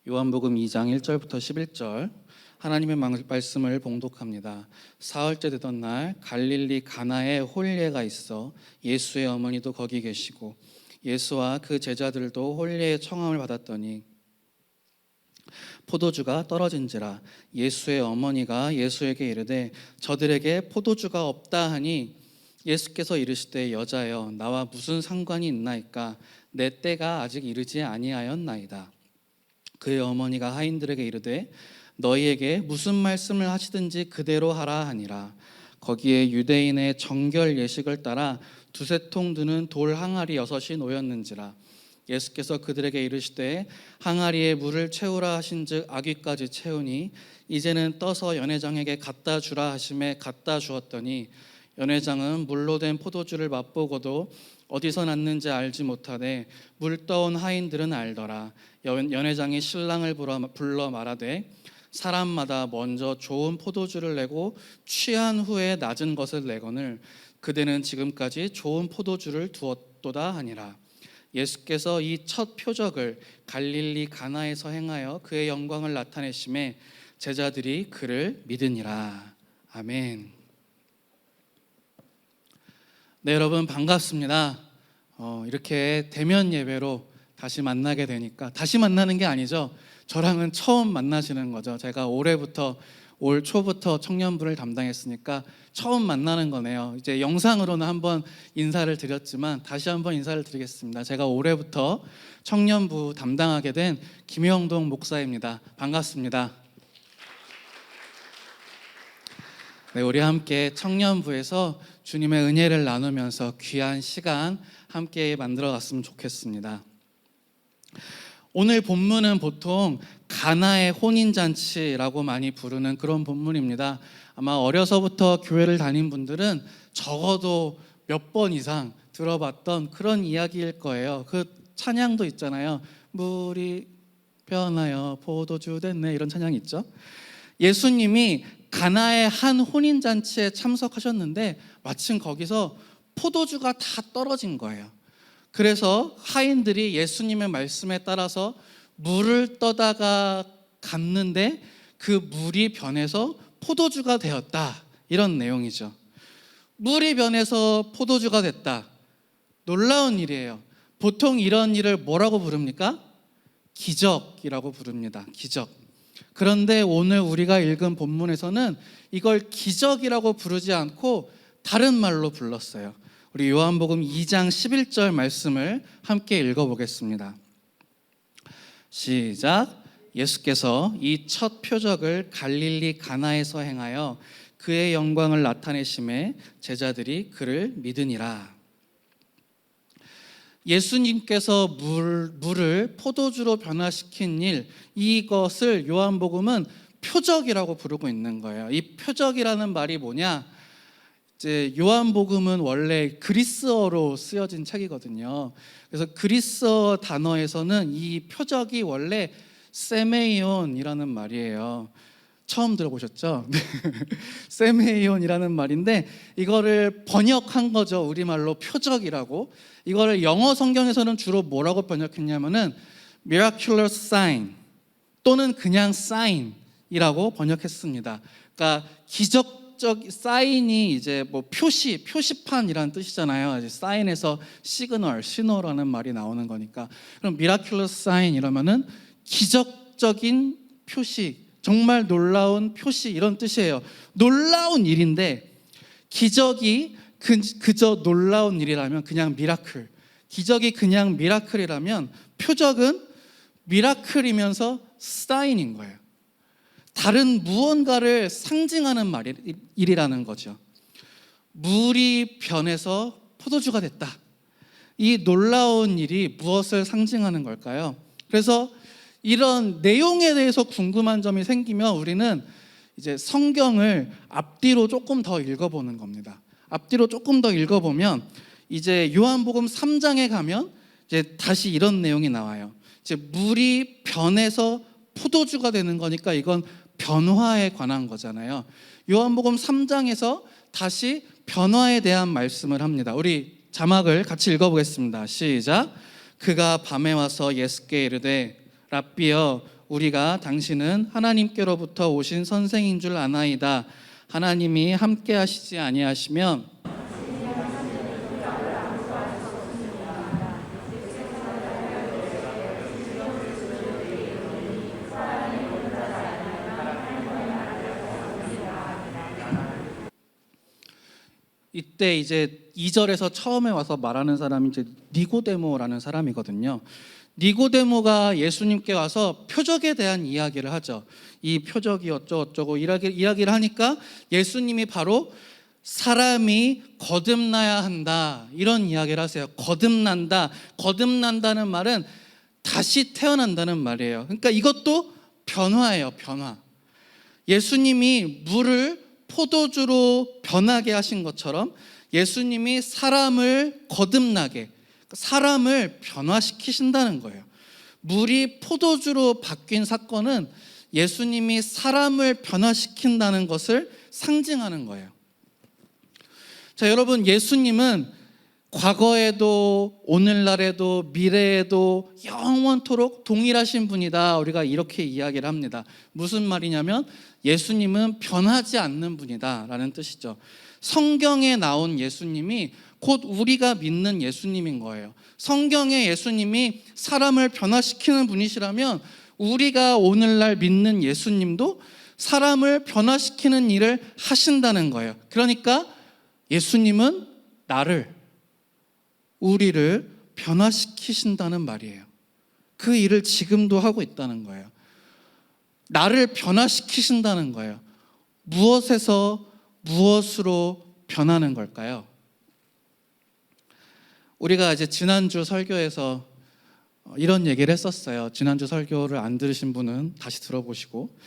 요한복음 2장 1절부터 11절 하나님의 말씀을 봉독합니다. 사흘째 되던 날 갈릴리 가나에 홀례가 있어 예수의 어머니도 거기 계시고 예수와 그 제자들도 홀례의 청함을 받았더니 포도주가 떨어진지라. 예수의 어머니가 예수에게 이르되 저들에게 포도주가 없다 하니 예수께서 이르시되 여자여 나와 무슨 상관이 있나이까 내 때가 아직 이르지 아니하였나이다. 그의 어머니가 하인들에게 이르되 너희에게 무슨 말씀을 하시든지 그대로 하라 하니라. 거기에 유대인의 정결 예식을 따라 두세 통 드는 돌 항아리 6이 놓였는지라. 예수께서 그들에게 이르시되 항아리에 물을 채우라 하신즉 아귀까지 채우니 이제는 떠서 연회장에게 갖다 주라 하심에 갖다 주었더니 연회장은 물로 된 포도주를 맛보고도 어디서 났는지 알지 못하되 물 떠온 하인들은 알더라. 연회장이 신랑을 불러 말하되 사람마다 먼저 좋은 포도주를 내고 취한 후에 낮은 것을 내거늘 그대는 지금까지 좋은 포도주를 두었도다 하니라. 예수께서 이 첫 표적을 갈릴리 가나에서 행하여 그의 영광을 나타내심에 제자들이 그를 믿으니라. 아멘. 네, 여러분 반갑습니다. 이렇게 대면 예배로 다시 만나게 되니까, 다시 만나는 게 아니죠. 저랑은 처음 만나시는 거죠. 제가 올 초부터 청년부를 담당했으니까 처음 만나는 거네요. 이제 영상으로는 한번 인사를 드렸지만 다시 한번 인사를 드리겠습니다. 제가 올해부터 청년부 담당하게 된 김영동 목사입니다. 반갑습니다. 네, 우리 함께 청년부에서 주님의 은혜를 나누면서 귀한 시간 함께 만들어 갔으면 좋겠습니다. 오늘 본문은 보통 가나의 혼인잔치라고 많이 부르는 그런 본문입니다. 아마 어려서부터 교회를 다닌 분들은 적어도 몇 번 이상 들어봤던 그런 이야기일 거예요. 그 찬양도 있잖아요. 물이 변하여 포도주 됐네, 이런 찬양이 있죠. 예수님이 가나의 한 혼인잔치에 참석하셨는데 마침 거기서 포도주가 다 떨어진 거예요. 그래서 하인들이 예수님의 말씀에 따라서 물을 떠다가 갔는데 그 물이 변해서 포도주가 되었다, 이런 내용이죠. 물이 변해서 포도주가 됐다. 놀라운 일이에요. 보통 이런 일을 뭐라고 부릅니까? 기적이라고 부릅니다. 기적. 그런데 오늘 우리가 읽은 본문에서는 이걸 기적이라고 부르지 않고 다른 말로 불렀어요. 우리 요한복음 2장 11절 말씀을 함께 읽어보겠습니다. 시작. 예수께서 이 첫 표적을 갈릴리 가나에서 행하여 그의 영광을 나타내심에 제자들이 그를 믿으니라. 예수님께서 물을 포도주로 변화시킨 일, 이것을 요한복음은 표적이라고 부르고 있는 거예요. 이 표적이라는 말이 뭐냐? 이제 요한복음은 원래 그리스어로 쓰여진 책이거든요. 그래서 그리스어 단어에서는 이 표적이 원래 세메이온이라는 말이에요. 처음 들어보셨죠? 세메이온이라는 말인데 이거를 번역한 거죠. 우리말로 표적이라고. 이거를 영어 성경에서는 주로 뭐라고 번역했냐면은 miraculous sign 또는 그냥 sign이라고 번역했습니다. 그러니까 기적 사인이 이제 뭐 표시판이라는 뜻이잖아요. 사인에서 시그널, 신호라는 말이 나오는 거니까. 그럼 미라큘러스 사인 이러면은 기적적인 표시, 정말 놀라운 표시, 이런 뜻이에요. 놀라운 일인데 기적이 그저 놀라운 일이라면 그냥 미라클, 기적이 그냥 미라클이라면 표적은 미라클이면서 사인인 거예요. 다른 무언가를 상징하는 일이라는 거죠. 물이 변해서 포도주가 됐다. 이 놀라운 일이 무엇을 상징하는 걸까요? 그래서 이런 내용에 대해서 궁금한 점이 생기면 우리는 이제 성경을 앞뒤로 조금 더 읽어보는 겁니다. 앞뒤로 조금 더 읽어보면 이제 요한복음 3장에 가면 이제 다시 이런 내용이 나와요. 이제 물이 변해서 포도주가 되는 거니까 이건 변화에 관한 거잖아요. 요한복음 3장에서 다시 변화에 대한 말씀을 합니다. 우리 자막을 같이 읽어보겠습니다. 시작. 그가 밤에 와서 예수께 이르되 랍비여 우리가 당신은 하나님께로부터 오신 선생인 줄 아나이다. 하나님이 함께 하시지 아니하시면 이때 이제 2절에서 처음에 와서 말하는 사람이 이제 니고데모라는 사람이거든요. 니고데모가 예수님께 와서 표적에 대한 이야기를 하죠. 이 표적이 어쩌고저쩌고 이야기를 하니까 예수님이 바로 사람이 거듭나야 한다 이런 이야기를 하세요. 거듭난다. 거듭난다는 말은 다시 태어난다는 말이에요. 그러니까 이것도 변화예요. 변화. 예수님이 물을 포도주로 변하게 하신 것처럼 예수님이 사람을 거듭나게, 사람을 변화시키신다는 거예요. 물이 포도주로 바뀐 사건은 예수님이 사람을 변화시킨다는 것을 상징하는 거예요. 자, 여러분, 예수님은 과거에도 오늘날에도 미래에도 영원토록 동일하신 분이다. 우리가 이렇게 이야기를 합니다. 무슨 말이냐면 예수님은 변하지 않는 분이다 라는 뜻이죠. 성경에 나온 예수님이 곧 우리가 믿는 예수님인 거예요. 성경의 예수님이 사람을 변화시키는 분이시라면 우리가 오늘날 믿는 예수님도 사람을 변화시키는 일을 하신다는 거예요. 그러니까 예수님은 우리를 변화시키신다는 말이에요. 그 일을 지금도 하고 있다는 거예요. 나를 변화시키신다는 거예요. 무엇에서 무엇으로 변하는 걸까요? 우리가 이제 지난주 설교에서 이런 얘기를 했었어요. 지난주 설교를 안 들으신 분은 다시 들어보시고,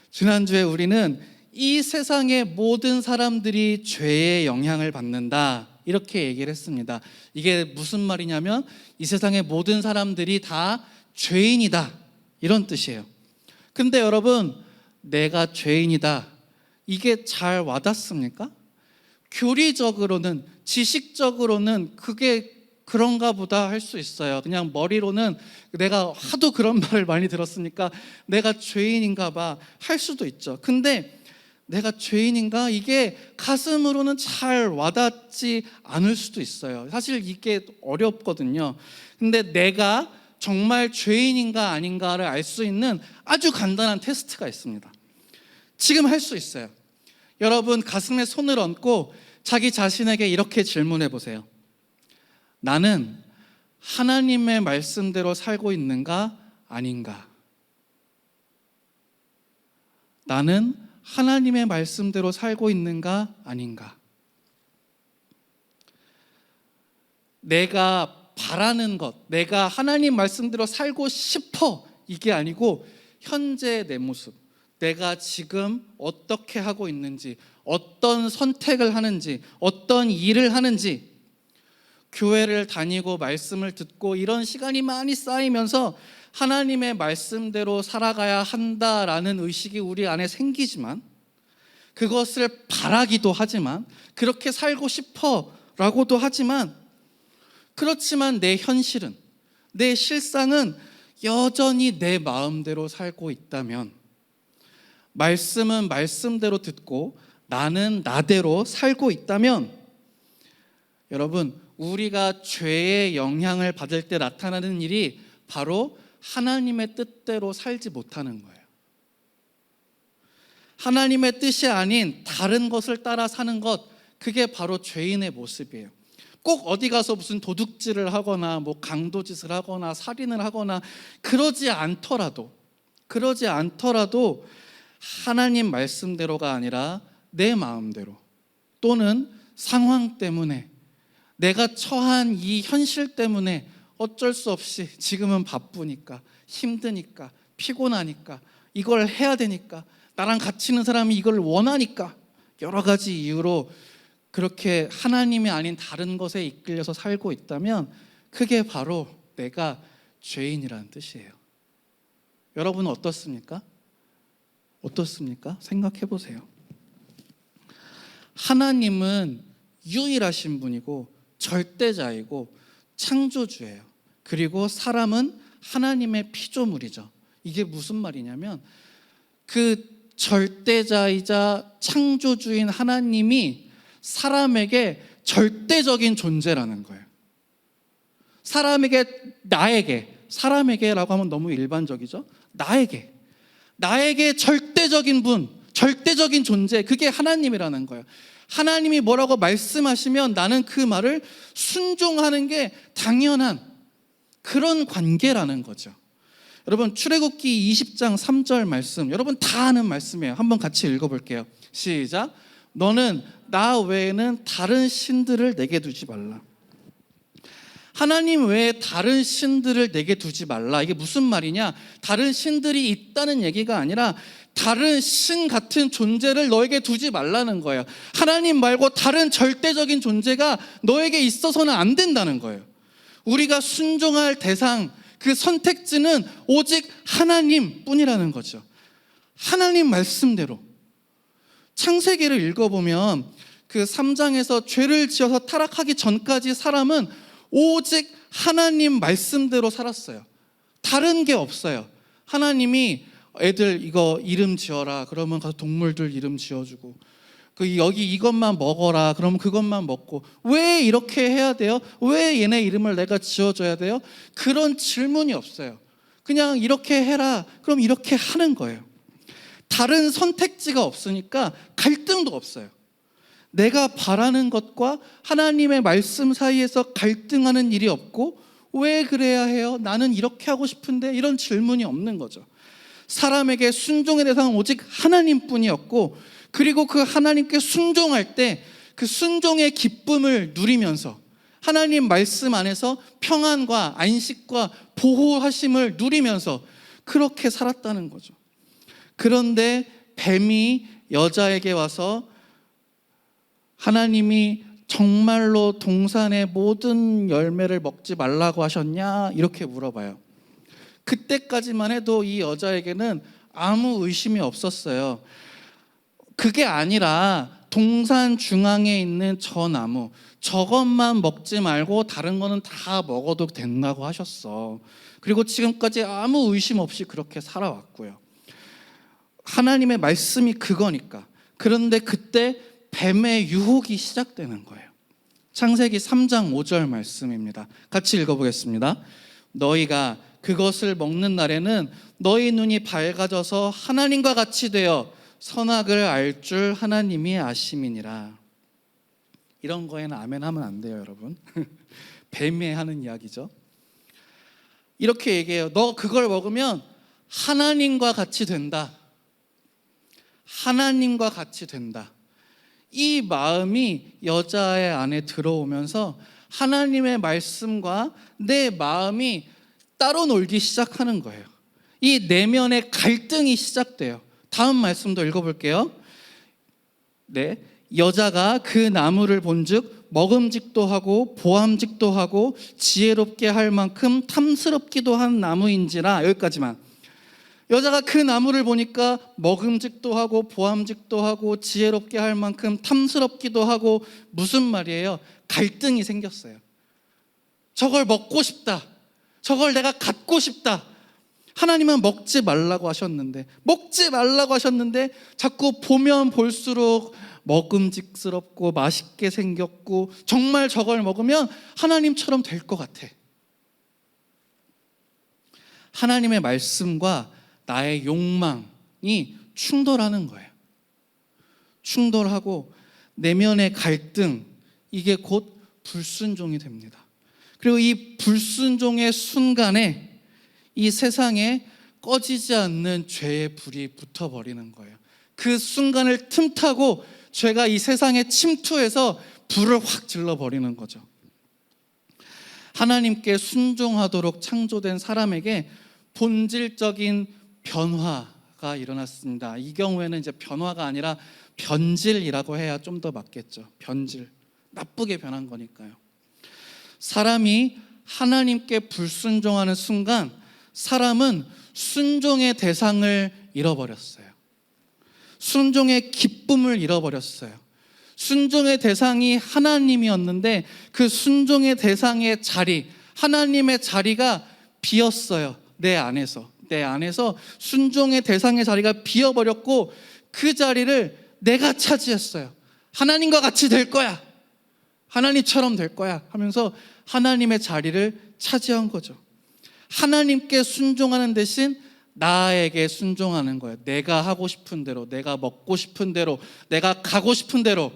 지난주에 우리는 이 세상의 모든 사람들이 죄의 영향을 받는다 이렇게 얘기를 했습니다. 이게 무슨 말이냐면 이 세상의 모든 사람들이 다 죄인이다 이런 뜻이에요. 근데 여러분, 내가 죄인이다 이게 잘 와닿습니까? 교리적으로는, 지식적으로는 그게 그런가 보다 할 수 있어요. 그냥 머리로는 내가 하도 그런 말을 많이 들었으니까 내가 죄인인가 봐 할 수도 있죠. 근데 내가 죄인인가? 이게 가슴으로는 잘 와닿지 않을 수도 있어요. 사실 이게 어렵거든요. 근데 내가 정말 죄인인가 아닌가를 알 수 있는 아주 간단한 테스트가 있습니다. 지금 할 수 있어요. 여러분, 가슴에 손을 얹고 자기 자신에게 이렇게 질문해 보세요. 나는 하나님의 말씀대로 살고 있는가 아닌가? 나는 하나님의 말씀대로 살고 있는가 아닌가? 내가 바라는 것, 내가 하나님 말씀대로 살고 싶어 이게 아니고 현재의 내 모습, 내가 지금 어떻게 하고 있는지, 어떤 선택을 하는지, 어떤 일을 하는지, 교회를 다니고 말씀을 듣고 이런 시간이 많이 쌓이면서 하나님의 말씀대로 살아가야 한다라는 의식이 우리 안에 생기지만, 그것을 바라기도 하지만, 그렇게 살고 싶어라고도 하지만, 그렇지만 내 현실은, 내 실상은 여전히 내 마음대로 살고 있다면, 말씀은 말씀대로 듣고 나는 나대로 살고 있다면, 여러분, 우리가 죄의 영향을 받을 때 나타나는 일이 바로 하나님의 뜻대로 살지 못하는 거예요. 하나님의 뜻이 아닌 다른 것을 따라 사는 것, 그게 바로 죄인의 모습이에요. 꼭 어디 가서 무슨 도둑질을 하거나 뭐 강도짓을 하거나 살인을 하거나 그러지 않더라도 하나님 말씀대로가 아니라 내 마음대로 또는 상황 때문에, 내가 처한 이 현실 때문에 어쩔 수 없이 지금은 바쁘니까, 힘드니까, 피곤하니까, 이걸 해야 되니까, 나랑 같이 있는 사람이 이걸 원하니까, 여러 가지 이유로 그렇게 하나님이 아닌 다른 것에 이끌려서 살고 있다면 그게 바로 내가 죄인이라는 뜻이에요. 여러분은 어떻습니까? 어떻습니까? 생각해 보세요. 하나님은 유일하신 분이고 절대자이고 창조주예요. 그리고 사람은 하나님의 피조물이죠. 이게 무슨 말이냐면 그 절대자이자 창조주인 하나님이 나에게 절대적인 존재라는 거예요. 사람에게라고 하면 너무 일반적이죠. 나에게 절대적인 분, 절대적인 존재, 그게 하나님이라는 거예요. 하나님이 뭐라고 말씀하시면 나는 그 말을 순종하는 게 당연한 그런 관계라는 거죠. 여러분, 출애굽기 20장 3절 말씀, 여러분 다 아는 말씀이에요. 한번 같이 읽어볼게요. 시작. 너는 나 외에는 다른 신들을 내게 두지 말라. 하나님 외에 다른 신들을 내게 두지 말라. 이게 무슨 말이냐? 다른 신들이 있다는 얘기가 아니라 다른 신 같은 존재를 너에게 두지 말라는 거예요. 하나님 말고 다른 절대적인 존재가 너에게 있어서는 안 된다는 거예요. 우리가 순종할 대상, 그 선택지는 오직 하나님뿐이라는 거죠. 하나님 말씀대로. 창세기를 읽어보면 그 3장에서 죄를 지어서 타락하기 전까지 사람은 오직 하나님 말씀대로 살았어요. 다른 게 없어요. 하나님이 애들 이거 이름 지어라 그러면 가서 동물들 이름 지어주고, 여기 이것만 먹어라 그러면 그것만 먹고, 왜 이렇게 해야 돼요? 왜 얘네 이름을 내가 지어줘야 돼요? 그런 질문이 없어요. 그냥 이렇게 해라 그럼 이렇게 하는 거예요. 다른 선택지가 없으니까 갈등도 없어요. 내가 바라는 것과 하나님의 말씀 사이에서 갈등하는 일이 없고, 왜 그래야 해요? 나는 이렇게 하고 싶은데, 이런 질문이 없는 거죠. 사람에게 순종의 대상은 오직 하나님뿐이었고, 그리고 그 하나님께 순종할 때 그 순종의 기쁨을 누리면서 하나님 말씀 안에서 평안과 안식과 보호하심을 누리면서 그렇게 살았다는 거죠. 그런데 뱀이 여자에게 와서 하나님이 정말로 동산의 모든 열매를 먹지 말라고 하셨냐? 이렇게 물어봐요. 그때까지만 해도 이 여자에게는 아무 의심이 없었어요. 그게 아니라 동산 중앙에 있는 저 나무, 저것만 먹지 말고 다른 거는 다 먹어도 된다고 하셨어. 그리고 지금까지 아무 의심 없이 그렇게 살아왔고요. 하나님의 말씀이 그거니까. 그런데 그때 뱀의 유혹이 시작되는 거예요. 창세기 3장 5절 말씀입니다. 같이 읽어보겠습니다. 너희가 그것을 먹는 날에는 너희 눈이 밝아져서 하나님과 같이 되어 선악을 알 줄 하나님이 아심이니라. 이런 거에는 아멘 하면 안 돼요, 여러분. 뱀이 하는 이야기죠. 이렇게 얘기해요. 너 그걸 먹으면 하나님과 같이 된다. 하나님과 같이 된다. 이 마음이 여자의 안에 들어오면서 하나님의 말씀과 내 마음이 따로 놀기 시작하는 거예요. 이 내면의 갈등이 시작돼요. 다음 말씀도 읽어볼게요. 네, 여자가 그 나무를 본즉 먹음직도 하고 보암직도 하고 지혜롭게 할 만큼 탐스럽기도 한 나무인지라. 여기까지만. 여자가 그 나무를 보니까 먹음직도 하고 보암직도 하고 지혜롭게 할 만큼 탐스럽기도 하고, 무슨 말이에요? 갈등이 생겼어요. 저걸 먹고 싶다. 저걸 내가 갖고 싶다. 하나님은 먹지 말라고 하셨는데 자꾸 보면 볼수록 먹음직스럽고 맛있게 생겼고, 정말 저걸 먹으면 하나님처럼 될 것 같아. 하나님의 말씀과 나의 욕망이 충돌하는 거예요. 충돌하고 내면의 갈등, 이게 곧 불순종이 됩니다. 그리고 이 불순종의 순간에 이 세상에 꺼지지 않는 죄의 불이 붙어버리는 거예요. 그 순간을 틈타고 죄가 이 세상에 침투해서 불을 확 질러버리는 거죠. 하나님께 순종하도록 창조된 사람에게 본질적인 변화가 일어났습니다. 이 경우에는 이제 변화가 아니라 변질이라고 해야 좀 더 맞겠죠. 변질, 나쁘게 변한 거니까요. 사람이 하나님께 불순종하는 순간 사람은 순종의 대상을 잃어버렸어요. 순종의 기쁨을 잃어버렸어요. 순종의 대상이 하나님이었는데 그 순종의 대상의 자리, 하나님의 자리가 비었어요. 내 안에서, 내 안에서 순종의 대상의 자리가 비어버렸고 그 자리를 내가 차지했어요. 하나님과 같이 될 거야. 하나님처럼 될 거야 하면서 하나님의 자리를 차지한 거죠. 하나님께 순종하는 대신 나에게 순종하는 거예요. 내가 하고 싶은 대로, 내가 먹고 싶은 대로, 내가 가고 싶은 대로.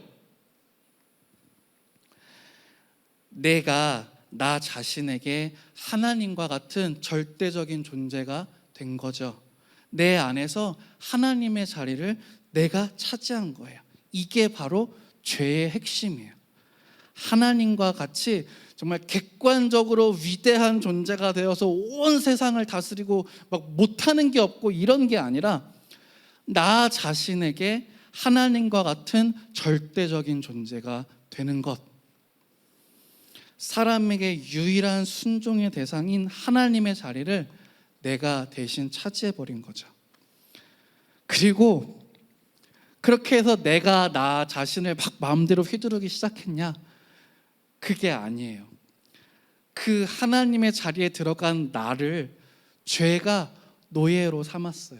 내가 나 자신에게 하나님과 같은 절대적인 존재가 된 거죠. 내 안에서 하나님의 자리를 내가 차지한 거예요. 이게 바로 죄의 핵심이에요. 하나님과 같이 정말 객관적으로 위대한 존재가 되어서 온 세상을 다스리고 막 못하는 게 없고 이런 게 아니라 나 자신에게 하나님과 같은 절대적인 존재가 되는 것. 사람에게 유일한 순종의 대상인 하나님의 자리를 내가 대신 차지해버린 거죠. 그리고 그렇게 해서 내가 나 자신을 막 마음대로 휘두르기 시작했냐? 그게 아니에요. 그 하나님의 자리에 들어간 나를 죄가 노예로 삼았어요.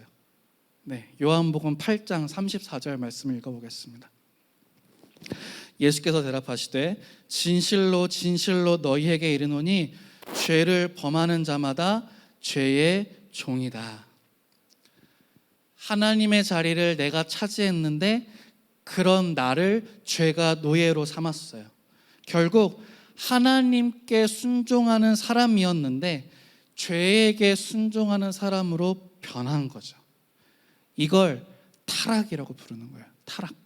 네, 요한복음 8장 34절 말씀을 읽어보겠습니다. 예수께서 대답하시되 진실로 진실로 너희에게 이르노니 죄를 범하는 자마다 죄의 종이다. 하나님의 자리를 내가 차지했는데 그런 나를 죄가 노예로 삼았어요. 결국 하나님께 순종하는 사람이었는데 죄에게 순종하는 사람으로 변한 거죠. 이걸 타락이라고 부르는 거예요. 타락.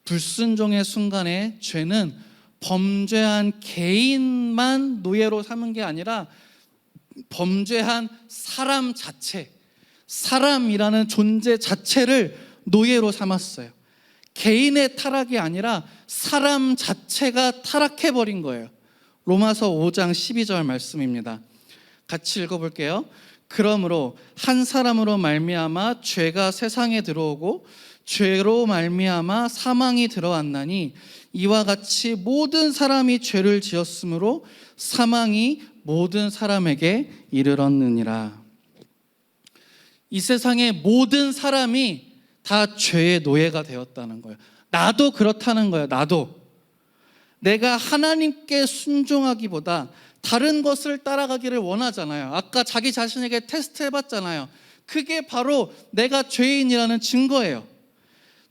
불순종의 순간에 죄는 범죄한 개인만 노예로 삼은 게 아니라 범죄한 사람 자체, 사람이라는 존재 자체를 노예로 삼았어요. 개인의 타락이 아니라 사람 자체가 타락해버린 거예요. 로마서 5장 12절 말씀입니다. 같이 읽어볼게요. 그러므로 한 사람으로 말미암아 죄가 세상에 들어오고 죄로 말미암아 사망이 들어왔나니 이와 같이 모든 사람이 죄를 지었으므로 사망이 모든 사람에게 이르렀느니라. 이 세상의 모든 사람이 다 죄의 노예가 되었다는 거예요. 나도 그렇다는 거예요. 나도. 내가 하나님께 순종하기보다 다른 것을 따라가기를 원하잖아요. 아까 자기 자신에게 테스트 해봤잖아요. 그게 바로 내가 죄인이라는 증거예요.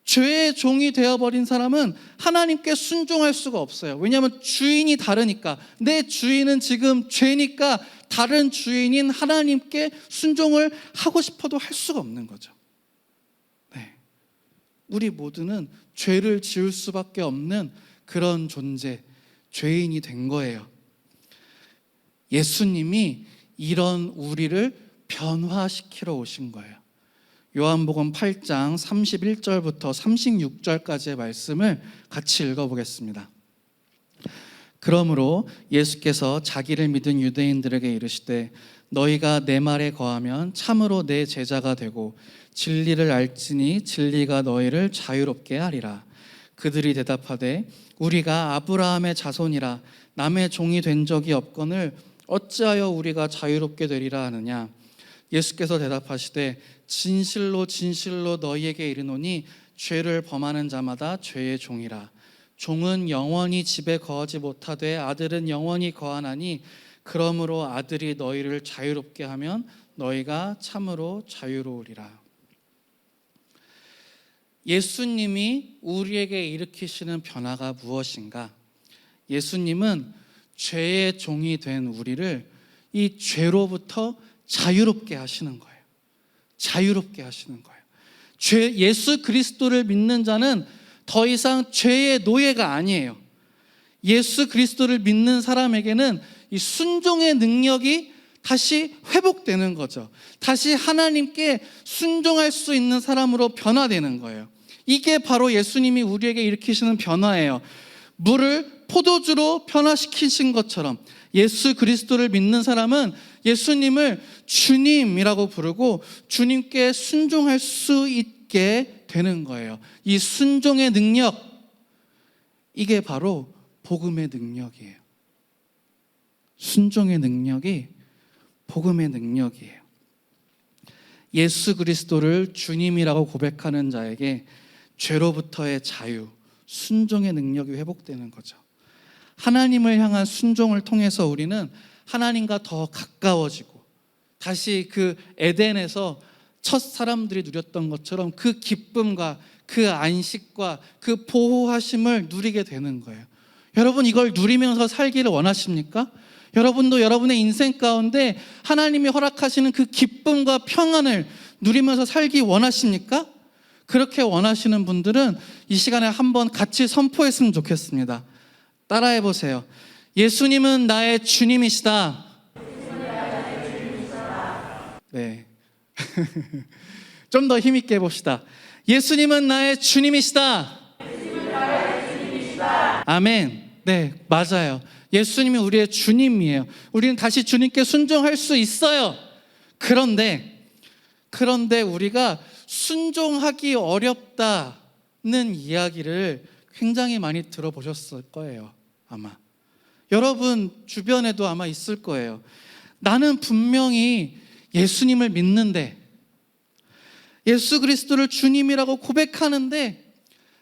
죄의 종이 되어버린 사람은 하나님께 순종할 수가 없어요. 왜냐하면 주인이 다르니까. 내 주인은 지금 죄니까 다른 주인인 하나님께 순종을 하고 싶어도 할 수가 없는 거죠. 네. 우리 모두는 죄를 지을 수밖에 없는 그런 존재, 죄인이 된 거예요. 예수님이 이런 우리를 변화시키러 오신 거예요. 요한복음 8장 31절부터 36절까지의 말씀을 같이 읽어보겠습니다. 그러므로 예수께서 자기를 믿은 유대인들에게 이르시되 너희가 내 말에 거하면 참으로 내 제자가 되고 진리를 알지니 진리가 너희를 자유롭게 하리라. 그들이 대답하되 우리가 아브라함의 자손이라 남의 종이 된 적이 없거늘 어찌하여 우리가 자유롭게 되리라 하느냐. 예수께서 대답하시되 진실로 진실로 너희에게 이르노니 죄를 범하는 자마다 죄의 종이라. 종은 영원히 집에 거하지 못하되 아들은 영원히 거하나니 그러므로 아들이 너희를 자유롭게 하면 너희가 참으로 자유로우리라. 예수님이 우리에게 일으키시는 변화가 무엇인가? 예수님은 죄의 종이 된 우리를 이 죄로부터 자유롭게 하시는 거예요. 자유롭게 하시는 거예요. 예수 그리스도를 믿는 자는 더 이상 죄의 노예가 아니에요. 예수 그리스도를 믿는 사람에게는 이 순종의 능력이 다시 회복되는 거죠. 다시 하나님께 순종할 수 있는 사람으로 변화되는 거예요. 이게 바로 예수님이 우리에게 일으키시는 변화예요. 물을 포도주로 변화시키신 것처럼 예수 그리스도를 믿는 사람은 예수님을 주님이라고 부르고 주님께 순종할 수 있게 되는 거예요. 이 순종의 능력, 이게 바로 복음의 능력이에요. 순종의 능력이 복음의 능력이에요. 예수 그리스도를 주님이라고 고백하는 자에게 죄로부터의 자유, 순종의 능력이 회복되는 거죠. 하나님을 향한 순종을 통해서 우리는 하나님과 더 가까워지고 다시 그 에덴에서 첫 사람들이 누렸던 것처럼 그 기쁨과 그 안식과 그 보호하심을 누리게 되는 거예요. 여러분, 이걸 누리면서 살기를 원하십니까? 여러분도 여러분의 인생 가운데 하나님이 허락하시는 그 기쁨과 평안을 누리면서 살기 원하십니까? 그렇게 원하시는 분들은 이 시간에 한번 같이 선포했으면 좋겠습니다. 따라해 보세요. 예수님은 나의 주님이시다. 네. 좀 더 힘있게 해봅시다. 예수님은 나의 주님이시다. 아멘. 네, 맞아요. 예수님이 우리의 주님이에요. 우리는 다시 주님께 순종할 수 있어요. 그런데 우리가 순종하기 어렵다는 이야기를 굉장히 많이 들어보셨을 거예요. 아마 여러분 주변에도 아마 있을 거예요. 나는 분명히 예수님을 믿는데, 예수 그리스도를 주님이라고 고백하는데,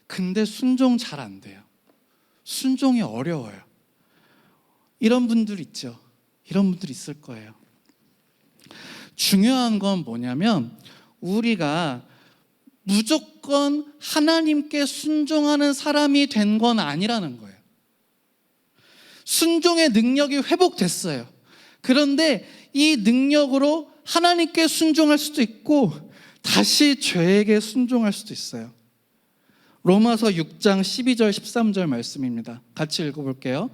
근데 순종 잘 안 돼요. 순종이 어려워요. 이런 분들 있죠. 이런 분들 있을 거예요. 중요한 건 뭐냐면 우리가 무조건 하나님께 순종하는 사람이 된 건 아니라는 거예요. 순종의 능력이 회복됐어요. 그런데 이 능력으로 하나님께 순종할 수도 있고 다시 죄에게 순종할 수도 있어요. 로마서 6장 12절 13절 말씀입니다. 같이 읽어볼게요.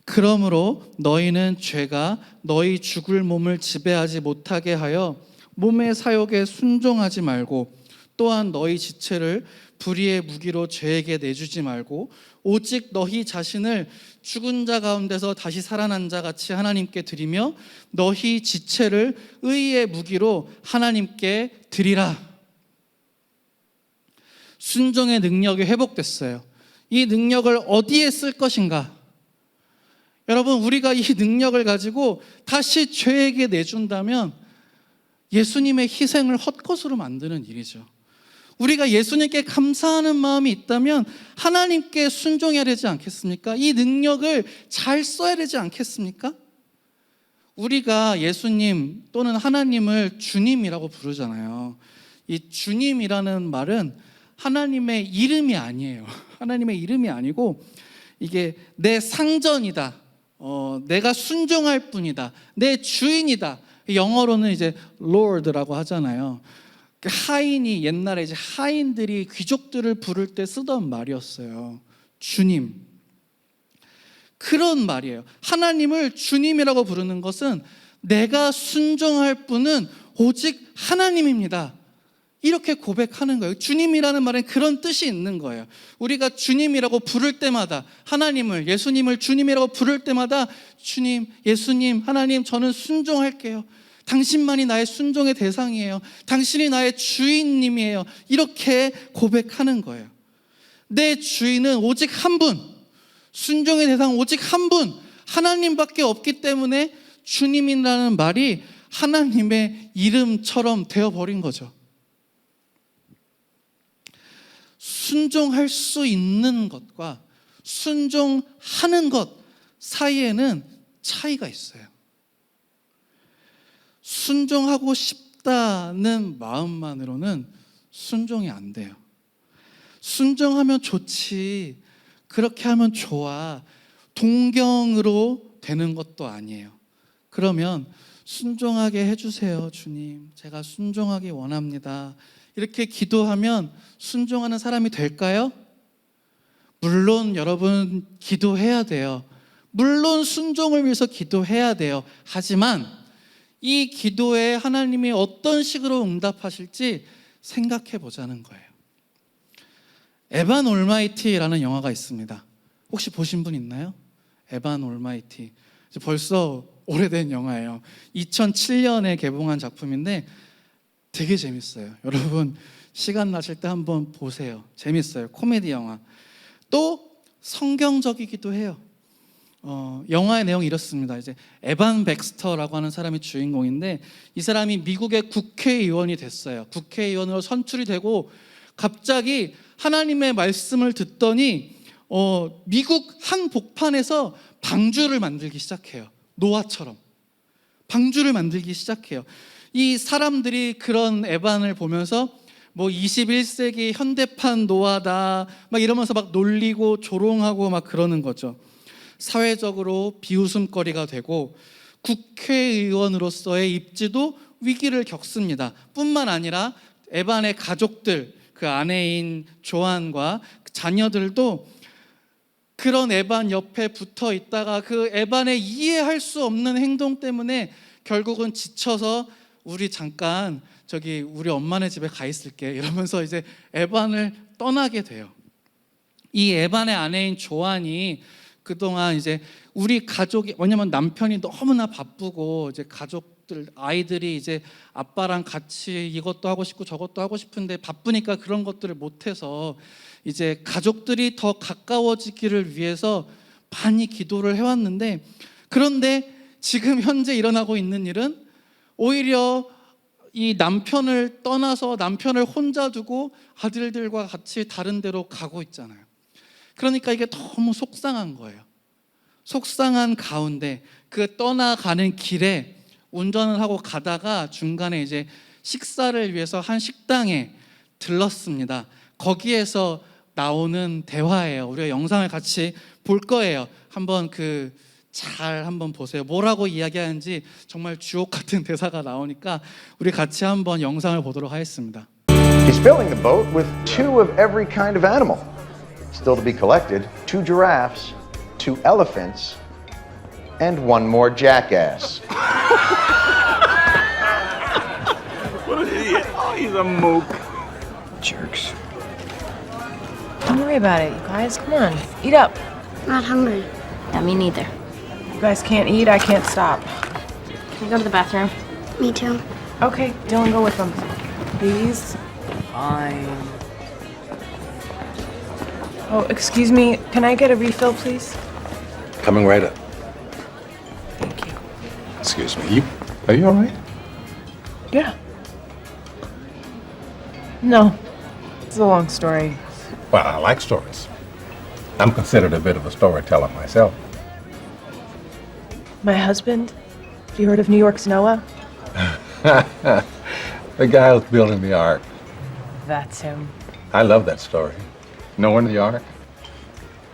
그러므로 너희는 죄가 너희 죽을 몸을 지배하지 못하게 하여 몸의 사욕에 순종하지 말고, 또한 너희 지체를 불의의 무기로 죄에게 내주지 말고 오직 너희 자신을 죽은 자 가운데서 다시 살아난 자 같이 하나님께 드리며 너희 지체를 의의 무기로 하나님께 드리라. 순종의 능력이 회복됐어요. 이 능력을 어디에 쓸 것인가? 여러분, 우리가 이 능력을 가지고 다시 죄에게 내준다면 예수님의 희생을 헛것으로 만드는 일이죠. 우리가 예수님께 감사하는 마음이 있다면 하나님께 순종해야 되지 않겠습니까? 이 능력을 잘 써야 되지 않겠습니까? 우리가 예수님 또는 하나님을 주님이라고 부르잖아요. 이 주님이라는 말은 하나님의 이름이 아니에요. 하나님의 이름이 아니고 이게 내 상전이다. 내가 순종할 뿐이다. 내 주인이다. 영어로는 이제 Lord라고 하잖아요. 하인이, 옛날에 이제 하인들이 귀족들을 부를 때 쓰던 말이었어요. 주님. 그런 말이에요. 하나님을 주님이라고 부르는 것은 내가 순종할 분은 오직 하나님입니다. 이렇게 고백하는 거예요. 주님이라는 말엔 그런 뜻이 있는 거예요. 우리가 주님이라고 부를 때마다, 하나님을, 예수님을 주님이라고 부를 때마다 주님, 예수님, 하나님, 저는 순종할게요. 당신만이 나의 순종의 대상이에요. 당신이 나의 주인님이에요. 이렇게 고백하는 거예요. 내 주인은 오직 한 분, 순종의 대상 오직 한 분, 하나님밖에 없기 때문에 주님이라는 말이 하나님의 이름처럼 되어버린 거죠. 순종할 수 있는 것과 순종하는 것 사이에는 차이가 있어요. 순종하고 싶다는 마음만으로는 순종이 안 돼요. 순종하면 좋지, 그렇게 하면 좋아, 동경으로 되는 것도 아니에요. 그러면 순종하게 해주세요, 주님. 제가 순종하기 원합니다. 이렇게 기도하면 순종하는 사람이 될까요? 물론 여러분 기도해야 돼요. 물론 순종을 위해서 기도해야 돼요. 하지만 이 기도에 하나님이 어떤 식으로 응답하실지 생각해 보자는 거예요. 에반 올마이티라는 영화가 있습니다. 혹시 보신 분 있나요? 에반 올마이티. 벌써 오래된 영화예요. 2007년에 개봉한 작품인데 되게 재밌어요. 여러분 시간 나실 때 한번 보세요. 재밌어요. 코미디 영화. 또 성경적이기도 해요. 영화의 내용이 이렇습니다. 이제 에반 백스터라고 하는 사람이 주인공인데 이 사람이 미국의 국회의원이 됐어요. 국회의원으로 선출이 되고 갑자기 하나님의 말씀을 듣더니 미국 한복판에서 방주를 만들기 시작해요. 노아처럼 방주를 만들기 시작해요. 이 사람들이 그런 에반을 보면서 뭐 21세기 현대판 노아다 막 이러면서 막 놀리고 조롱하고 막 그러는 거죠. 사회적으로 비웃음거리가 되고 국회의원으로서의 입지도 위기를 겪습니다. 뿐만 아니라 에반의 가족들, 그 아내인 조안과 자녀들도 그런 에반 옆에 붙어 있다가 그 에반의 이해할 수 없는 행동 때문에 결국은 지쳐서 우리 잠깐 저기 우리 엄마네 집에 가 있을게 이러면서 이제 에반을 떠나게 돼요. 이 에반의 아내인 조안이 그동안 이제 우리 가족이, 왜냐면 남편이 너무나 바쁘고 이제 가족들 아이들이 이제 아빠랑 같이 이것도 하고 싶고 저것도 하고 싶은데 바쁘니까 그런 것들을 못해서 이제 가족들이 더 가까워지기를 위해서 많이 기도를 해왔는데, 그런데 지금 현재 일어나고 있는 일은 오히려 이 남편을 떠나서 남편을 혼자 두고 아들들과 같이 다른 데로 가고 있잖아요. 그러니까 이게 너무 속상한 거예요. 속상한 가운데 그 떠나가는 길에 운전을 하고 가다가 중간에 이제 식사를 위해서 한 식당에 들렀습니다. 거기에서 나오는 대화예요. 우리가 영상을 같이 볼 거예요. 한번 잘 한번 보세요. 뭐라고 이야기하는지 정말 주옥 같은 대사가 나오니까 우리 같이 한번 영상을 보도록 하겠습니다. He's filling the boat with 2 of every kind of animal. Still to be collected, 2 giraffes, 2 elephants, and 1 more jackass. What an idiot. Oh, he's a mook. Jerks. Don't worry about it, you guys. Come on, eat up. Not hungry. Yeah, me neither. You guys can't eat, I can't stop. Can we go to the bathroom? Me too. Okay, Dylan, go with them. Please. Fine. Oh, excuse me, can I get a refill, please? Coming right up. Thank you. Excuse me. Are you all right? Yeah. No, it's a long story. Well, I like stories. I'm considered a bit of a storyteller myself. My husband, have you heard of New York's Noah? The guy who's building the ark. That's him. I love that story. Noah and the ark.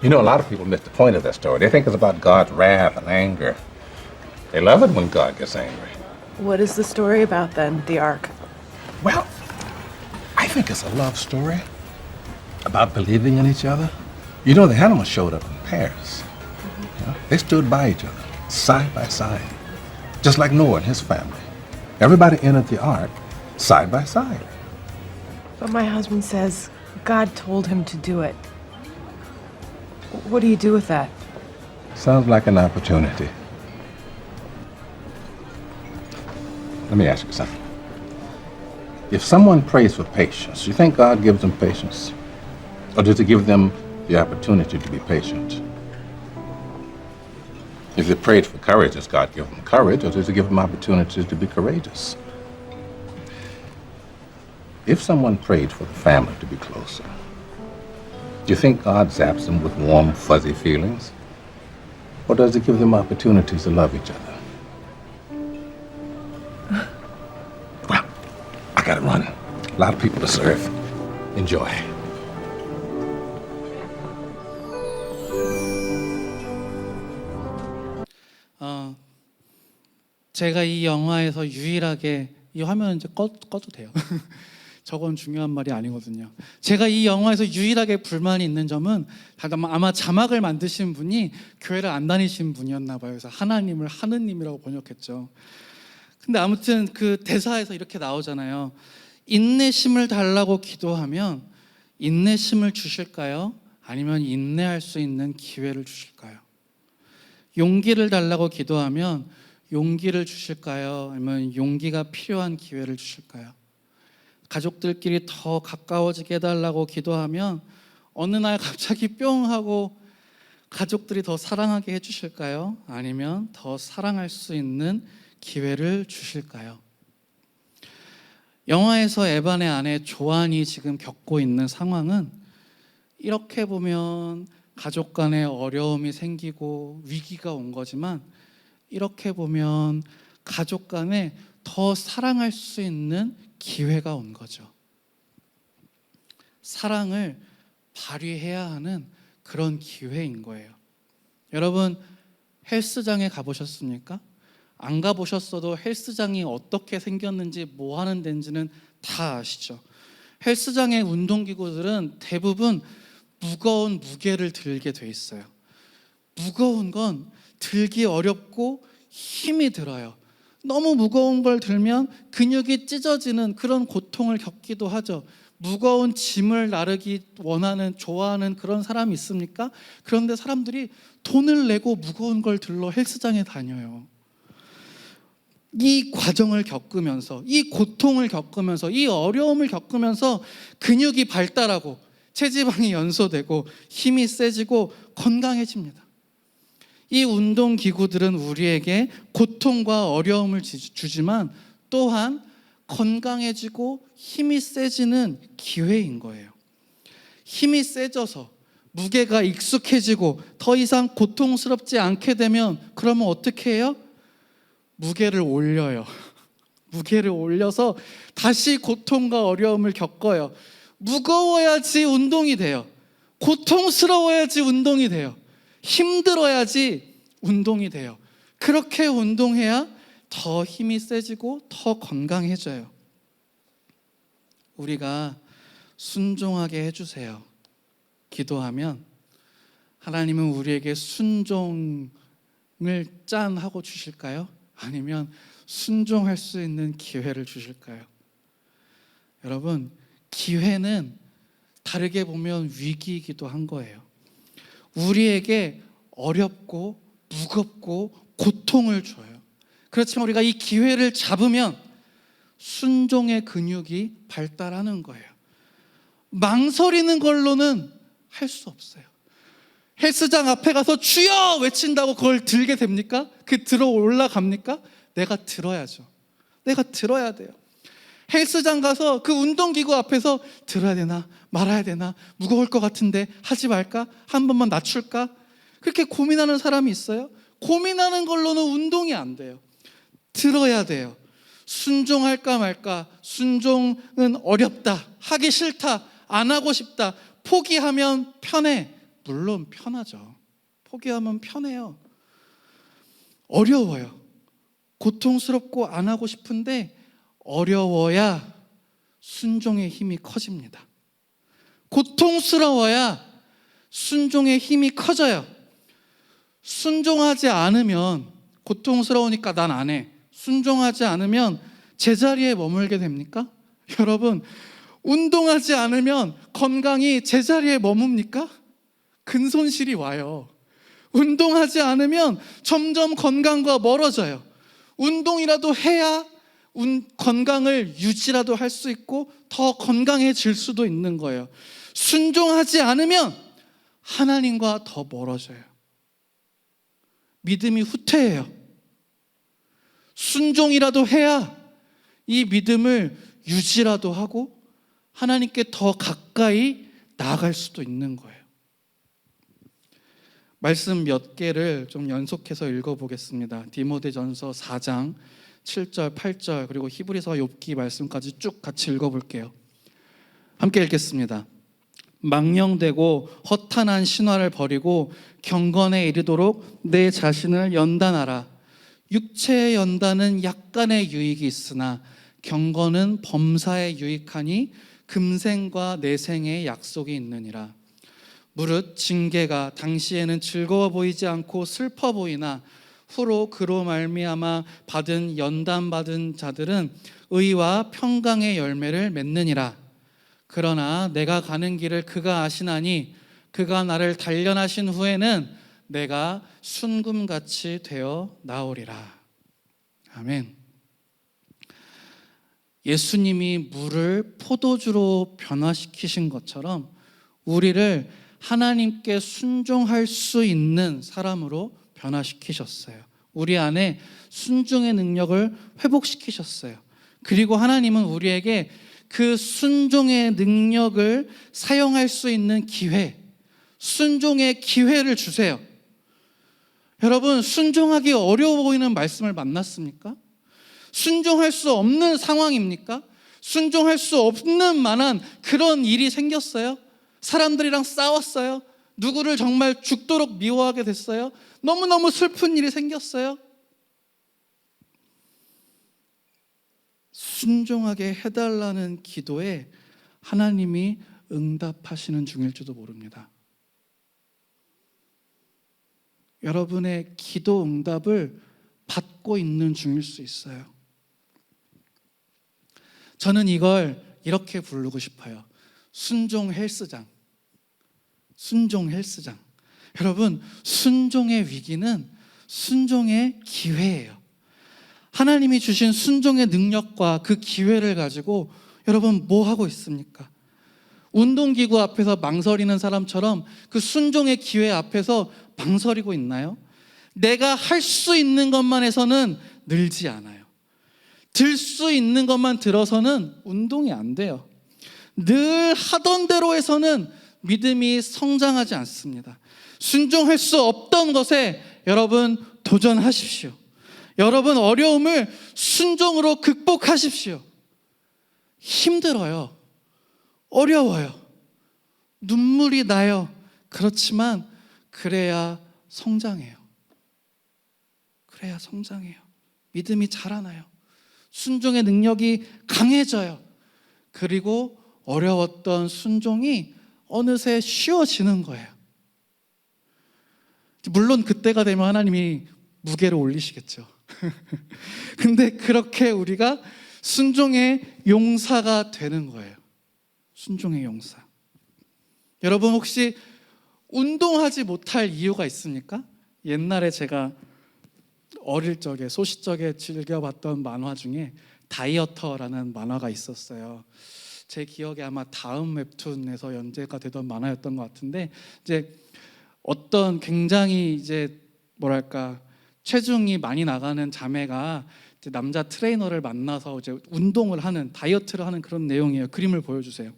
You know, a lot of people miss the point of that story. They think it's about God's wrath and anger. They love it when God gets angry. What is the story about then, the Ark? Well, I think it's a love story about believing in each other. You know, the animals showed up in pairs. You know, they stood by each other, side by side, just like Noah and his family. Everybody entered the ark side by side. But my husband says God told him to do it. What do you do with that? Sounds like an opportunity. Let me ask you something. If someone prays for patience, you think God gives them patience? Or does he give them the opportunity to be patient? If they prayed for courage, does God give them courage, or does he give them opportunities to be courageous? If someone prayed for the family to be closer, do you think God zaps them with warm, fuzzy feelings? Or does he give them opportunities to love each other? Well, I gotta run. A lot of people to serve. Enjoy. 제가 이 영화에서 유일하게, 이 화면 이제 꺼도 돼요. 저건 중요한 말이 아니거든요. 제가 이 영화에서 유일하게 불만이 있는 점은 아마 자막을 만드신 분이 교회를 안 다니신 분이었나 봐요. 그래서 하나님을 하느님이라고 번역했죠. 근데 아무튼 그 대사에서 이렇게 나오잖아요. 인내심을 달라고 기도하면 인내심을 주실까요? 아니면 인내할 수 있는 기회를 주실까요? 용기를 달라고 기도하면 용기를 주실까요? 아니면 용기가 필요한 기회를 주실까요? 가족들끼리 더 가까워지게 해달라고 기도하면 어느 날 갑자기 뿅 하고 가족들이 더 사랑하게 해주실까요? 아니면 더 사랑할 수 있는 기회를 주실까요? 영화에서 에반의 아내 조안이 지금 겪고 있는 상황은 이렇게 보면 가족 간에 어려움이 생기고 위기가 온 거지만 이렇게 보면 가족 간에 더 사랑할 수 있는 기회가 온 거죠. 사랑을 발휘해야 하는 그런 기회인 거예요. 여러분, 헬스장에 가보셨습니까? 안 가보셨어도 헬스장이 어떻게 생겼는지 뭐 하는 데인지는 다 아시죠? 헬스장의 운동기구들은 대부분 무거운 무게를 들게 돼 있어요. 무거운 건 들기 어렵고 힘이 들어요. 너무 무거운 걸 들면 근육이 찢어지는 그런 고통을 겪기도 하죠. 무거운 짐을 나르기 좋아하는 그런 사람이 있습니까? 그런데 사람들이 돈을 내고 무거운 걸 들러 헬스장에 다녀요. 이 과정을 겪으면서, 이 고통을 겪으면서, 이 어려움을 겪으면서 근육이 발달하고 체지방이 연소되고 힘이 세지고 건강해집니다. 이 운동기구들은 우리에게 고통과 어려움을 주지만 또한 건강해지고 힘이 세지는 기회인 거예요. 힘이 세져서 무게가 익숙해지고 더 이상 고통스럽지 않게 되면 그러면 어떻게 해요? 무게를 올려요. 무게를 올려서 다시 고통과 어려움을 겪어요. 무거워야지 운동이 돼요. 고통스러워야지 운동이 돼요. 힘들어야지 운동이 돼요. 그렇게 운동해야 더 힘이 세지고 더 건강해져요. 우리가 순종하게 해주세요. 기도하면 하나님은 우리에게 순종을 짠하고 주실까요? 아니면 순종할 수 있는 기회를 주실까요? 여러분, 기회는 다르게 보면 위기이기도 한 거예요. 우리에게 어렵고 무겁고 고통을 줘요. 그렇지만 우리가 이 기회를 잡으면 순종의 근육이 발달하는 거예요. 망설이는 걸로는 할 수 없어요. 헬스장 앞에 가서 주여 외친다고 그걸 들게 됩니까? 들어 올라갑니까? 내가 들어야죠. 내가 들어야 돼요. 헬스장 가서 그 운동기구 앞에서 들어야 되나 말아야 되나, 무거울 것 같은데 하지 말까, 한 번만 낮출까, 그렇게 고민하는 사람이 있어요? 고민하는 걸로는 운동이 안 돼요. 들어야 돼요. 순종할까 말까. 순종은 어렵다, 하기 싫다, 안 하고 싶다, 포기하면 편해. 물론 편하죠. 포기하면 편해요. 어려워요. 고통스럽고 안 하고 싶은데 어려워야 순종의 힘이 커집니다. 고통스러워야 순종의 힘이 커져요. 순종하지 않으면, 고통스러우니까 난 안 해, 순종하지 않으면 제자리에 머물게 됩니까? 여러분, 운동하지 않으면 건강이 제자리에 머뭅니까? 근손실이 와요. 운동하지 않으면 점점 건강과 멀어져요. 운동이라도 해야 건강을 유지라도 할 수 있고 더 건강해질 수도 있는 거예요. 순종하지 않으면 하나님과 더 멀어져요. 믿음이 후퇴해요. 순종이라도 해야 이 믿음을 유지라도 하고 하나님께 더 가까이 나아갈 수도 있는 거예요. 말씀 몇 개를 좀 연속해서 읽어보겠습니다. 디모데전서 4장 7절, 8절, 그리고 히브리서 욥기 말씀까지 쭉 같이 읽어볼게요. 함께 읽겠습니다. 망령되고 허탄한 신화를 버리고 경건에 이르도록 내 자신을 연단하라. 육체의 연단은 약간의 유익이 있으나 경건은 범사에 유익하니 금생과 내생의 약속이 있느니라. 무릇 징계가 당시에는 즐거워 보이지 않고 슬퍼 보이나 후로 그로 말미암아 연단 받은 자들은 의와 평강의 열매를 맺느니라. 그러나 내가 가는 길을 그가 아시나니 그가 나를 단련하신 후에는 내가 순금같이 되어 나오리라. 아멘. 예수님이 물을 포도주로 변화시키신 것처럼 우리를 하나님께 순종할 수 있는 사람으로 변화시키셨어요. 우리 안에 순종의 능력을 회복시키셨어요. 그리고 하나님은 우리에게 그 순종의 능력을 사용할 수 있는 기회, 순종의 기회를 주세요. 여러분, 순종하기 어려워 보이는 말씀을 만났습니까? 순종할 수 없는 상황입니까? 순종할 수 없는 만한 그런 일이 생겼어요? 사람들이랑 싸웠어요? 누구를 정말 죽도록 미워하게 됐어요? 너무너무 슬픈 일이 생겼어요? 순종하게 해달라는 기도에 하나님이 응답하시는 중일지도 모릅니다. 여러분의 기도 응답을 받고 있는 중일 수 있어요. 저는 이걸 이렇게 부르고 싶어요. 순종 헬스장. 순종 헬스장. 여러분, 순종의 위기는 순종의 기회예요. 하나님이 주신 순종의 능력과 그 기회를 가지고 여러분 뭐 하고 있습니까? 운동기구 앞에서 망설이는 사람처럼 그 순종의 기회 앞에서 망설이고 있나요? 내가 할 수 있는 것만 해서는 늘지 않아요. 들 수 있는 것만 들어서는 운동이 안 돼요. 늘 하던 대로 해서는 믿음이 성장하지 않습니다. 순종할 수 없던 것에 여러분 도전하십시오. 여러분 어려움을 순종으로 극복하십시오. 힘들어요. 어려워요. 눈물이 나요. 그렇지만 그래야 성장해요. 그래야 성장해요. 믿음이 자라나요. 순종의 능력이 강해져요. 그리고 어려웠던 순종이 어느새 쉬워지는 거예요. 물론 그때가 되면 하나님이 무게를 올리시겠죠. 근데 그렇게 우리가 순종의 용사가 되는 거예요. 순종의 용사. 여러분 혹시 운동하지 못할 이유가 있습니까? 옛날에 제가 어릴 적에 소시적에 즐겨봤던 만화 중에 다이어터라는 만화가 있었어요. 제 기억에 아마 다음 웹툰에서 연재가 되던 만화였던 것 같은데 이제 어떤 굉장히 이제 뭐랄까 체중이 많이 나가는 자매가 이제 남자 트레이너를 만나서 이제 운동을 하는 다이어트를 하는 그런 내용이에요. 그림을 보여주세요.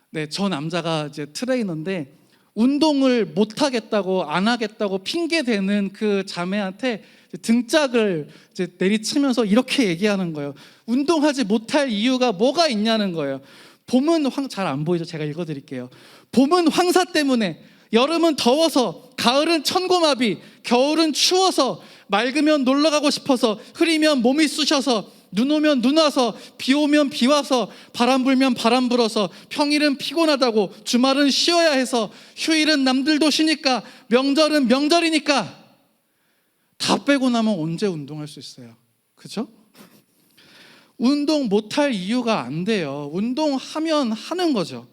네, 저 남자가 이제 트레이너인데 운동을 못 하겠다고 안 하겠다고 핑계 대는 그 자매한테 등짝을 이제 내리치면서 이렇게 얘기하는 거예요. 운동하지 못할 이유가 뭐가 있냐는 거예요. 봄은 잘 안 보이죠? 제가 읽어드릴게요. 봄은 황사 때문에, 여름은 더워서, 가을은 천고마비, 겨울은 추워서, 맑으면 놀러 가고 싶어서, 흐리면 몸이 쑤셔서, 눈 오면 눈 와서, 비 오면 비 와서, 바람 불면 바람 불어서, 평일은 피곤하다고, 주말은 쉬어야 해서, 휴일은 남들도 쉬니까, 명절은 명절이니까. 다 빼고 나면 언제 운동할 수 있어요? 그죠? 운동 못할 이유가 안 돼요. 운동하면 하는 거죠.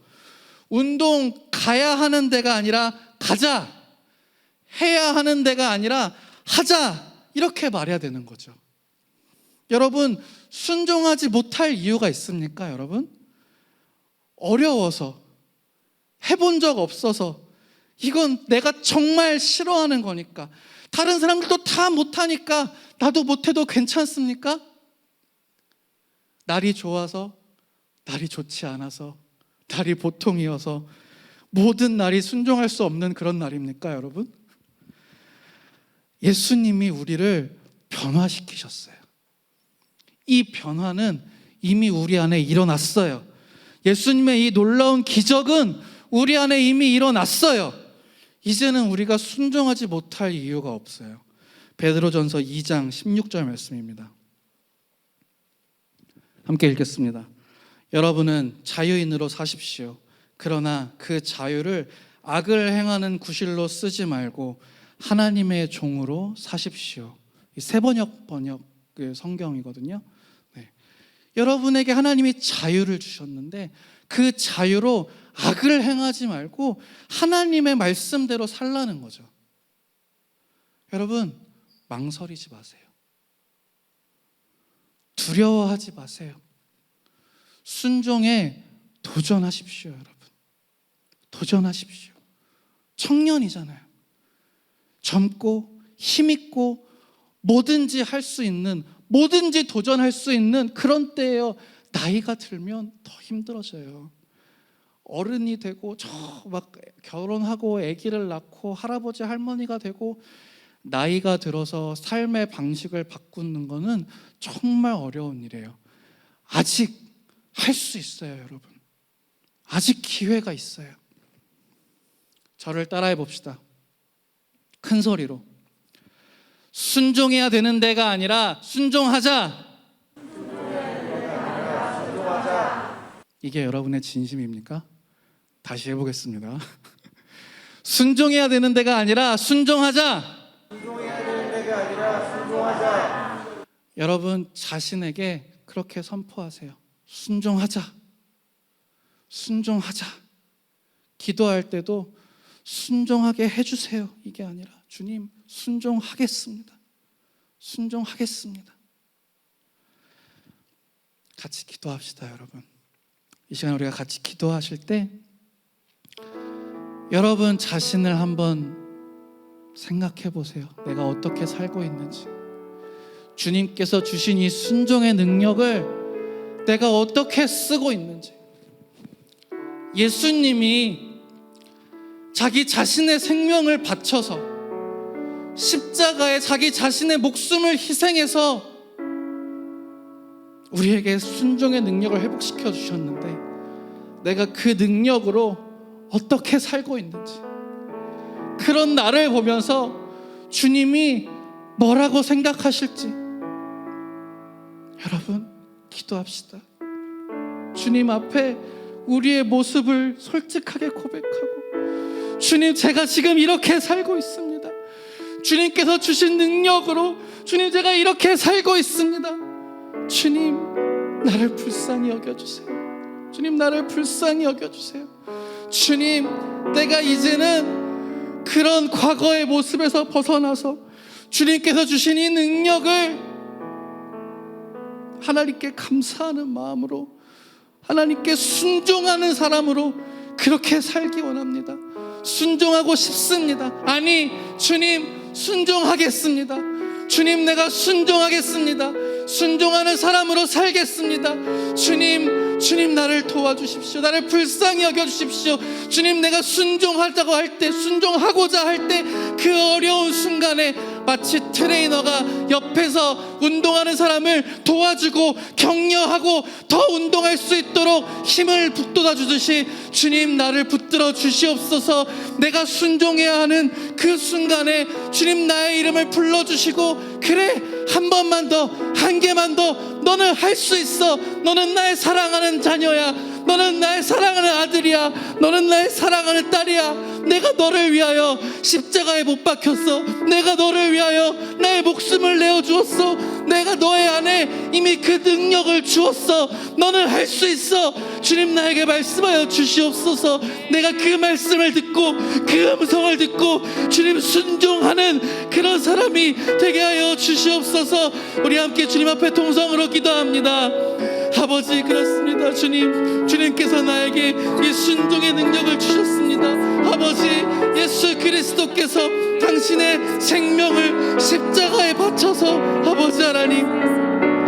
운동 가야 하는 데가 아니라 가자. 해야 하는 데가 아니라 하자. 이렇게 말해야 되는 거죠. 여러분, 순종하지 못할 이유가 있습니까, 여러분? 어려워서, 해본 적 없어서, 이건 내가 정말 싫어하는 거니까, 다른 사람들도 다 못하니까 나도 못해도 괜찮습니까? 날이 좋아서, 날이 좋지 않아서, 날이 보통이어서 모든 날이 순종할 수 없는 그런 날입니까, 여러분? 예수님이 우리를 변화시키셨어요. 이 변화는 이미 우리 안에 일어났어요. 예수님의 이 놀라운 기적은 우리 안에 이미 일어났어요. 이제는 우리가 순종하지 못할 이유가 없어요. 베드로전서 2장 16절 말씀입니다. 함께 읽겠습니다. 여러분은 자유인으로 사십시오. 그러나 그 자유를 악을 행하는 구실로 쓰지 말고 하나님의 종으로 사십시오. 이 세번역 성경이거든요. 네. 여러분에게 하나님이 자유를 주셨는데 그 자유로 악을 행하지 말고 하나님의 말씀대로 살라는 거죠. 여러분, 망설이지 마세요. 두려워하지 마세요. 순종에 도전하십시오, 여러분. 도전하십시오. 청년이잖아요. 젊고 힘있고 뭐든지 할 수 있는, 뭐든지 도전할 수 있는 그런 때예요. 나이가 들면 더 힘들어져요. 어른이 되고 저 막 결혼하고 아기를 낳고 할아버지 할머니가 되고 나이가 들어서 삶의 방식을 바꾸는 거는 정말 어려운 일이에요. 아직 할 수 있어요, 여러분. 아직 기회가 있어요. 저를 따라해 봅시다. 큰 소리로. 순종해야 되는 데가 아니라 순종하자. 이게 여러분의 진심입니까? 다시 해보겠습니다. 순종해야 되는 데가 아니라 순종하자. 여러분 자신에게 그렇게 선포하세요. 순종하자. 순종하자. 기도할 때도 순종하게 해주세요. 이게 아니라 주님 순종하겠습니다. 순종하겠습니다. 같이 기도합시다, 여러분. 이 시간 우리가 같이 기도하실 때 여러분 자신을 한번 생각해 보세요. 내가 어떻게 살고 있는지, 주님께서 주신 이 순종의 능력을 내가 어떻게 쓰고 있는지. 예수님이 자기 자신의 생명을 바쳐서 십자가에 자기 자신의 목숨을 희생해서 우리에게 순종의 능력을 회복시켜 주셨는데 내가 그 능력으로 어떻게 살고 있는지, 그런 나를 보면서 주님이 뭐라고 생각하실지 여러분 기도합시다. 주님 앞에 우리의 모습을 솔직하게 고백하고, 주님 제가 지금 이렇게 살고 있습니다. 주님께서 주신 능력으로 주님 제가 이렇게 살고 있습니다. 주님 나를 불쌍히 여겨주세요. 주님 나를 불쌍히 여겨주세요. 주님 내가 이제는 그런 과거의 모습에서 벗어나서 주님께서 주신 이 능력을 하나님께 감사하는 마음으로, 하나님께 순종하는 사람으로 그렇게 살기 원합니다. 순종하고 싶습니다. 아니 주님 순종하겠습니다. 주님 내가 순종하겠습니다. 순종하는 사람으로 살겠습니다. 주님 나를 도와주십시오. 나를 불쌍히 여겨주십시오. 주님 내가 순종하자고 할 때, 순종하고자 할 때 그 어려운 순간에 마치 트레이너가 옆에서 운동하는 사람을 도와주고 격려하고 더 운동할 수 있도록 힘을 북돋아 주듯이 주님 나를 붙들어 주시옵소서. 내가 순종해야 하는 그 순간에 주님 나의 이름을 불러주시고, 그래 한 번만 더, 한 개만 더, 너는 할 수 있어. 너는 나의 사랑하는 자녀야. 너는 나의 사랑하는 아들이야. 너는 나의 사랑하는 딸이야. 내가 너를 위하여 십자가에 못 박혔어. 내가 너를 위하여 나의 목숨을 내어주었어. 내가 너의 안에 이미 그 능력을 주었어. 너는 할 수 있어. 주님 나에게 말씀하여 주시옵소서. 내가 그 말씀을 듣고 그 음성을 듣고 주님 순종하는 그런 사람이 되게 하여 주시옵소서. 우리 함께 주님 앞에 통성으로 기도합니다. 아버지 그렇습니다. 주님께서 나에게 이 순종의 능력을 주셨습니다. 아버지 예수 그리스도께서 당신의 생명을 십자가에 바쳐서 아버지 하나님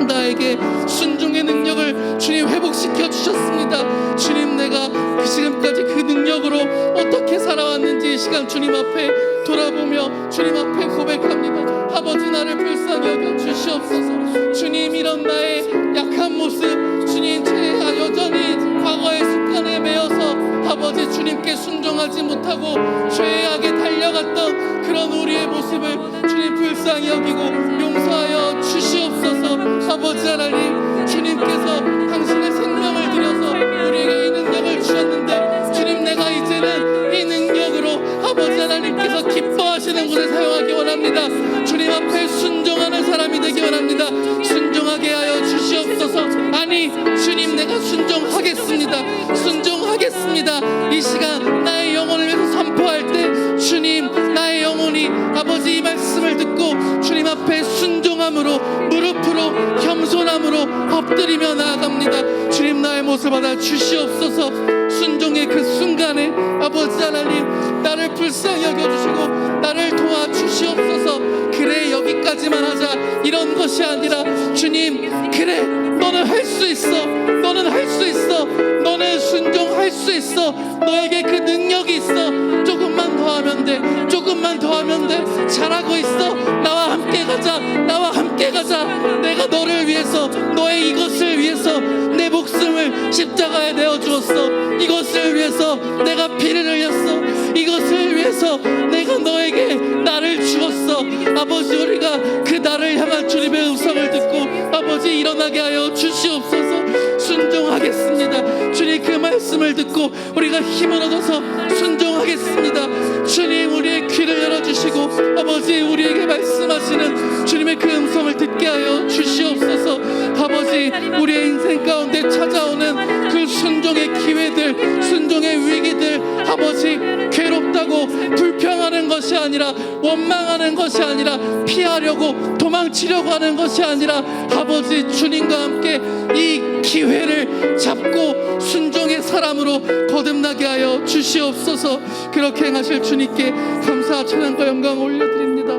나에게 순종의 능력을 주님 회복시켜 주셨습니다. 주님 내가 그 지금까지 그 능력으로 어떻게 살아왔는지 이 시간 주님 앞에 돌아보며 주님 앞에 고백합니다. 아버지 나를 불쌍히 여겨 주시옵소서. 주님 이런 나의 약한 모습, 주님 제가 여전히 과거의 습관에 매여서 아버지 주님께 순종하지 못하고 죄악에 달려갔던 그런 우리의 모습을 주님 불쌍히 여기고 용서하여 주시옵소서. 아버지 하나님 주님께서 당신의 생명을 들여서 우리에게 이 능력을 주셨는데 주님 내가 이제는 이 능력으로 아버지 하나님께서 기뻐하시는 곳에 사용하기 원합니다. 주님 앞에 순종하는 사람이 되기 원합니다. 순종하게 하여 주시옵소서. 아니 주님 내가 순종하겠습니다. 순종하겠습니다. 이 시간 나의 영혼을 위해서 선포할 때 주님 나의 영혼이 아버지 이 말씀을 듣고 주님 앞에 순종함으로 무릎으로 겸손함으로 엎드리며 나아갑니다. 주님 나의 모습을 받아 주시옵소서. 순종의 그 순간에 아버지 하나님 나를 불쌍히 여겨주시고 나를 도와주시옵소서. 그래 여기까지만 하자 이런 것이 아니라 주님 그래 너는 할 수 있어. 너는 할 수 있어. 너는 순종할 수 있어. 너에게 그 능력이 있어. 조금만 더 하면 돼. 조금만 더 하면 돼. 잘하고 있어. 나와 함께 가자. 나와 함께 가자. 내가 너를 위해서 너의 이것을 위해서 내 목숨을 십자가에 내어주었어. 이것을 위해서 내가 피를 흘렸어. 이것을 위해서 내가 너에게 나를 주었어. 아버지 우리가 그 나를 향한 주님의 음성을 듣고 아버지 일어나게 하여 주시옵소서. 순종하겠습니다. 주님 그 말씀을 듣고 우리가 힘을 얻어서 순종하겠습니다. 주님 우리의 귀를 열어주시고 아버지 우리에게 말씀하시는 주님의 그 음성을 듣게 하여 주시옵소서. 아버지 우리의 인생 가운데 찾아오는 그 순종의 기회들 순종의 위기들 아버지 괴롭다고 불평하는 것이 아니라 원망하는 것이 아니라 피하려고 도망치려고 하는 것이 아니라 아버지 주님과 함께 이 기회를 잡고 순종의 사람으로 거듭나게 하여 주시옵소서. 그렇게 행하실 주님께 감사 찬양과 영광 올려드립니다.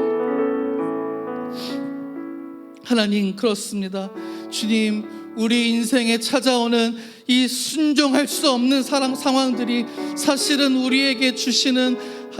하나님 그렇습니다. 주님 우리 인생에 찾아오는 이 순종할 수 없는 상황들이 사실은 우리에게 주시는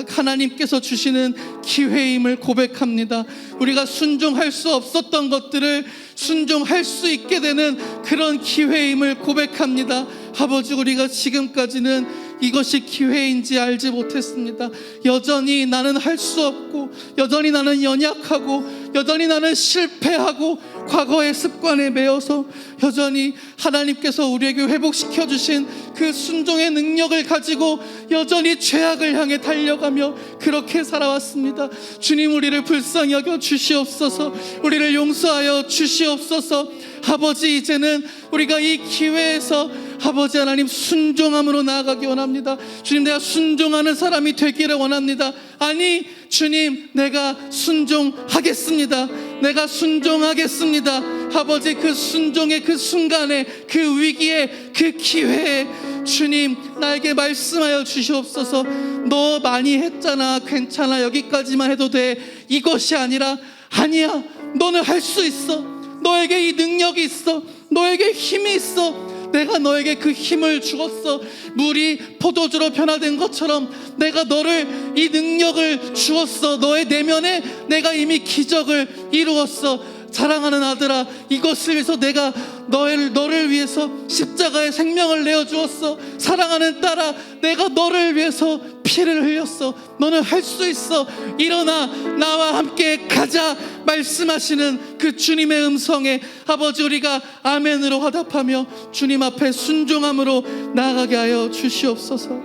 하나님께서 주시는 기회임을 고백합니다. 우리가 순종할 수 없었던 것들을 순종할 수 있게 되는 그런 기회임을 고백합니다. 아버지 우리가 지금까지는 이것이 기회인지 알지 못했습니다. 여전히 나는 할 수 없고 여전히 나는 연약하고 여전히 나는 실패하고 과거의 습관에 매여서 여전히 하나님께서 우리에게 회복시켜 주신 그 순종의 능력을 가지고 여전히 죄악을 향해 달려가며 그렇게 살아왔습니다. 주님 우리를 불쌍히 여겨 주시옵소서. 우리를 용서하여 주시옵소서. 아버지 이제는 우리가 이 기회에서 아버지 하나님 순종함으로 나아가기 원합니다. 주님 내가 순종하는 사람이 되기를 원합니다. 아니 주님 내가 순종하겠습니다. 내가 순종하겠습니다. 아버지 그 순종의 그 순간에 그 위기에 그 기회에 주님 나에게 말씀하여 주시옵소서. 너 많이 했잖아 괜찮아 여기까지만 해도 돼 이것이 아니라 아니야 너는 할 수 있어. 너에게 이 능력이 있어. 너에게 힘이 있어. 내가 너에게 그 힘을 주었어. 물이 포도주로 변화된 것처럼 내가 너를 이 능력을 주었어. 너의 내면에 내가 이미 기적을 이루었어. 사랑하는 아들아 이것을 위해서 내가 너를 위해서 십자가의 생명을 내어주었어. 사랑하는 딸아 내가 너를 위해서 피를 흘렸어. 너는 할 수 있어. 일어나 나와 함께 가자 말씀하시는 그 주님의 음성에 아버지 우리가 아멘으로 화답하며 주님 앞에 순종함으로 나아가게 하여 주시옵소서.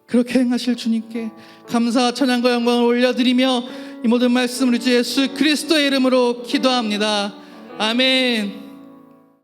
그렇게 행하실 주님께 감사와 찬양과 영광을 올려드리며 이 모든 말씀을 주 예수 그리스도의 이름으로 기도합니다. 아멘.